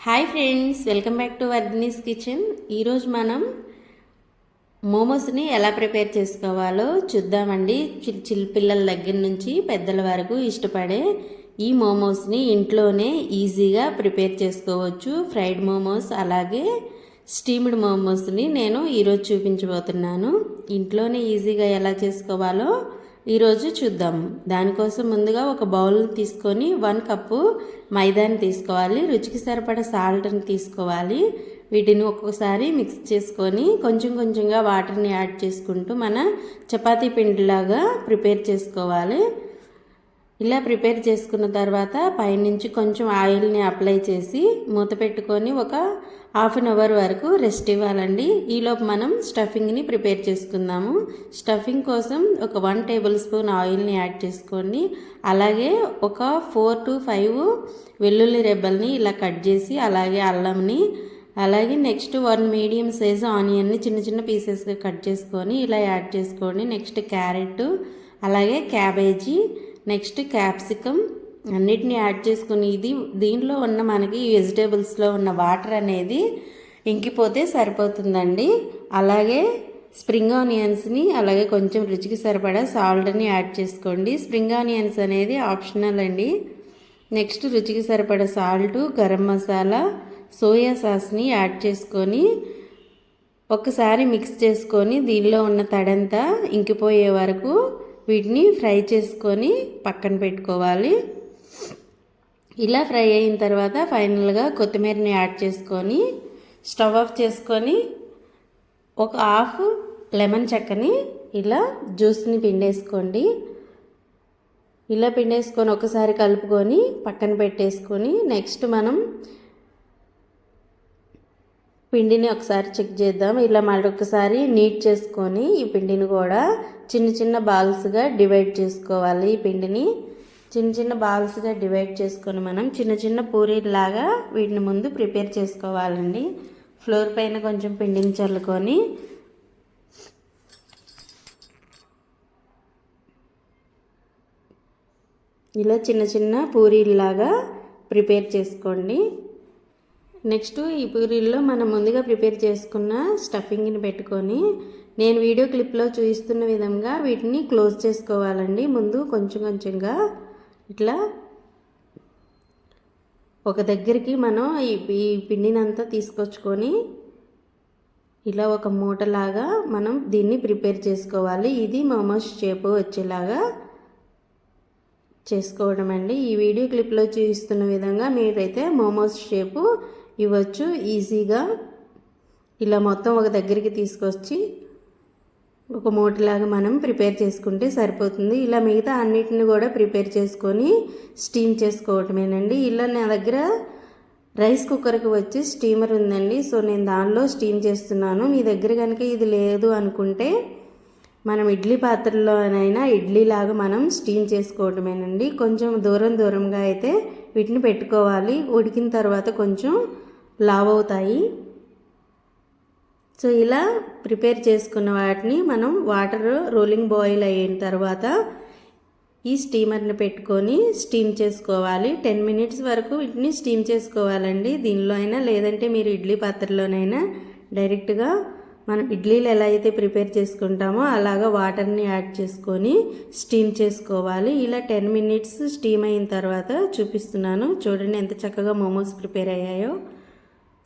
Hi friends, welcome back to Vardhini's kitchen. ఈరోజు మనం మోమోస్ని ఎలా ప్రిపేర్ చేసుకోవాలో చూద్దామండి. పిల్లల దగ్గర నుంచి పెద్దల వరకు ఇష్టపడే ఈ మోమోస్ని ఇంట్లోనే ఈజీగా ప్రిపేర్ చేసుకోవచ్చు. ఫ్రైడ్ మోమోస్ అలాగే స్టీమ్డ్ మోమోస్ని నేను ఈరోజు చూపించబోతున్నాను. ఇంట్లోనే ఈజీగా ఎలా చేసుకోవాలో ఈరోజు చూద్దాం. దానికోసం ముందుగా ఒక బౌల్ తీసుకొని 1 కప్పు మైదాని తీసుకోవాలి. రుచికి సరిపడా సాల్ట్ని తీసుకోవాలి. వీటిని ఒక్కొక్కసారి మిక్స్ చేసుకొని కొంచెం కొంచెంగా వాటర్ని యాడ్ చేసుకుంటూ మన చపాతీ పిండిలాగా ప్రిపేర్ చేసుకోవాలి. ఇలా ప్రిపేర్ చేసుకున్న తర్వాత పైనుంచి కొంచెం ఆయిల్ని అప్లై చేసి మూత పెట్టుకొని ఒక హాఫ్ అన్ అవర్ వరకు రెస్ట్ ఇవ్వాలండి. ఈలోపు మనం స్టఫింగ్ని ప్రిపేర్ చేసుకుందాము. స్టఫింగ్ కోసం ఒక 1 టేబుల్ స్పూన్ ఆయిల్ని యాడ్ చేసుకోండి. అలాగే ఒక 4 to 5 వెల్లుల్లి రెబ్బల్ని ఇలా కట్ చేసి, అలాగే అల్లంని, అలాగే నెక్స్ట్ 1 మీడియం సైజు ఆనియన్ని చిన్న చిన్న పీసెస్గా కట్ చేసుకొని ఇలా యాడ్ చేసుకోండి. నెక్స్ట్ క్యారెట్, అలాగే క్యాబేజీ, నెక్స్ట్ క్యాప్సికమ్ అన్నిటిని యాడ్ చేసుకుని దీనిలో ఉన్న మనకి వెజిటేబుల్స్లో ఉన్న వాటర్ అనేది ఇంకిపోతే సరిపోతుందండి. అలాగే స్ప్రింగ్ ఆనియన్స్ని, అలాగే కొంచెం రుచికి సరిపడా సాల్ట్ని యాడ్ చేసుకోండి. స్ప్రింగ్ ఆనియన్స్ అనేది ఆప్షనల్ అండి. నెక్స్ట్ రుచికి సరిపడా సాల్టు, గరం మసాలా, సోయా సాస్ని యాడ్ చేసుకొని ఒకసారి మిక్స్ చేసుకొని దీనిలో ఉన్న తడంతా ఇంకిపోయే వరకు వీటిని ఫ్రై చేసుకొని పక్కన పెట్టుకోవాలి. ఇలా ఫ్రై అయిన తర్వాత ఫైనల్గా కొత్తిమీరని యాడ్ చేసుకొని స్టవ్ ఆఫ్ చేసుకొని ఒక హాఫ్ లెమన్ చెక్కని ఇలా జ్యూస్ని పిండేసుకోండి. ఇలా పిండేసుకొని ఒకసారి కలుపుకొని పక్కన పెట్టేసుకొని నెక్స్ట్ మనం పిండిని ఒకసారి చెక్ చేద్దాం. ఇలా మరొకసారి నీట్ చేసుకొని ఈ పిండిని కూడా చిన్న చిన్న బాల్స్గా డివైడ్ చేసుకోవాలి. ఈ పిండిని చిన్న చిన్న బాల్స్గా డివైడ్ చేసుకొని మనం చిన్న చిన్న పూరీలాగా వీటిని ముందు ప్రిపేర్ చేసుకోవాలండి. ఫ్లోర్ పైన కొంచెం పిండిని చల్లుకొని ఇలా చిన్న చిన్న పూరీలాగా ప్రిపేర్ చేసుకోండి. నెక్స్ట్ ఈ పూరీల్లో మనం ముందుగా ప్రిపేర్ చేసుకున్న స్టఫింగ్ని పెట్టుకొని నేను వీడియో క్లిప్లో చూపిస్తున్న విధంగా వీటిని క్లోజ్ చేసుకోవాలండి. ముందు కొంచెం కొంచెంగా ఇట్లా ఒక దగ్గరికి మనం ఈ పిండినంతా తీసుకొచ్చుకొని ఇలా ఒక మూటలాగా మనం దీన్ని ప్రిపేర్ చేసుకోవాలి. ఇది మోమోస్ షేప్ వచ్చేలాగా చేసుకోవడం అండి. ఈ వీడియో క్లిప్లో చూపిస్తున్న విధంగా మీరైతే మోమోస్ షేపు ఇవ్వచ్చు ఈజీగా. ఇలా మొత్తం ఒక దగ్గరికి తీసుకొచ్చి ఒక మూటలాగా మనం ప్రిపేర్ చేసుకుంటే సరిపోతుంది. ఇలా మిగతా అన్నిటిని కూడా ప్రిపేర్ చేసుకొని స్టీమ్ చేసుకోవటమేనండి. ఇలా నా దగ్గర రైస్ కుక్కర్కి వచ్చి స్టీమర్ ఉందండి. సో నేను దానిలో స్టీమ్ చేస్తున్నాను. మీ దగ్గర కనుక ఇది లేదు అనుకుంటే మనం ఇడ్లీ పాత్రలోనైనా ఇడ్లీలాగా మనం స్టీమ్ చేసుకోవటమేనండి. కొంచెం దూరంగా అయితే వీటిని పెట్టుకోవాలి. ఉడికిన తర్వాత కొంచెం లావ్ అవుతాయి. సో ఇలా ప్రిపేర్ చేసుకున్న వాటిని మనం వాటర్ రోలింగ్ బాయిల్ అయిన తర్వాత ఈ స్టీమర్ని పెట్టుకొని స్టీమ్ చేసుకోవాలి. 10 minutes వరకు వీటిని స్టీమ్ చేసుకోవాలండి. దీనిలో అయినా లేదంటే మీరు ఇడ్లీ పాత్రలోనైనా డైరెక్ట్గా మనం ఇడ్లీలు ఎలా అయితే ప్రిపేర్ చేసుకుంటామో అలాగా వాటర్ని యాడ్ చేసుకొని స్టీమ్ చేసుకోవాలి. ఇలా 10 minutes స్టీమ్ అయిన తర్వాత చూపిస్తున్నాను. చూడండి ఎంత చక్కగా మోమోస్ ప్రిపేర్ అయ్యాయో.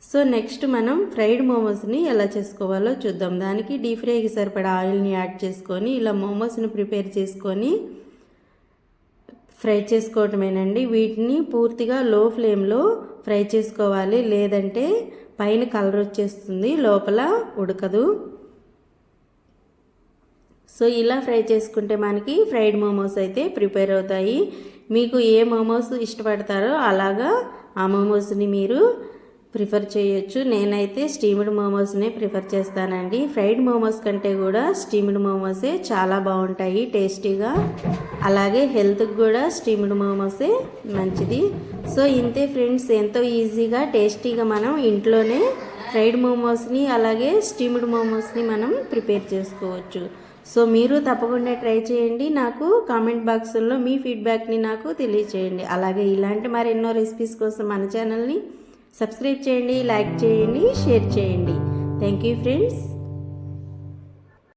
సో నెక్స్ట్ మనం ఫ్రైడ్ మోమోస్ని ఎలా చేసుకోవాలో చూద్దాం. దానికి డీప్ ఫ్రైకి సరిపడా ఆయిల్ని యాడ్ చేసుకొని ఇలా మోమోస్ని ప్రిపేర్ చేసుకొని ఫ్రై చేసుకోవటమేనండి. వీటిని పూర్తిగా లో ఫ్లేమ్లో ఫ్రై చేసుకోవాలి, లేదంటే పైన కలర్ వచ్చేస్తుంది, లోపల ఉడకదు. సో ఇలా ఫ్రై చేసుకుంటే మనకి ఫ్రైడ్ మోమోస్ అయితే ప్రిపేర్ అవుతాయి. మీకు ఏ మోమోస్ ఇష్టపడతారో అలాగా ఆ మోమోస్ని మీరు ప్రిఫర్ చేయొచ్చు. నేనైతే స్టీమ్డ్ మోమోస్నే ప్రిఫర్ చేస్తానండి. ఫ్రైడ్ మోమోస్ కంటే కూడా స్టీమ్డ్ మోమోసే చాలా బాగుంటాయి టేస్టీగా. అలాగే హెల్త్కి కూడా స్టీమ్డ్ మోమోసే మంచిది. సో ఇంతే ఫ్రెండ్స్, ఎంతో ఈజీగా టేస్టీగా మనం ఇంట్లోనే ఫ్రైడ్ మోమోస్ని అలాగే స్టీమ్డ్ మోమోస్ని మనం ప్రిపేర్ చేసుకోవచ్చు. సో మీరు తప్పకుండా ట్రై చేయండి. నాకు కామెంట్ బాక్స్లో మీ ఫీడ్బ్యాక్ని నాకు తెలియచేయండి. అలాగే ఇలాంటి మరెన్నో రెసిపీస్ కోసం మన ఛానల్ని సబ్స్క్రైబ్ చేయండి, లైక్ చేయండి, షేర్ చేయండి. Thank you friends.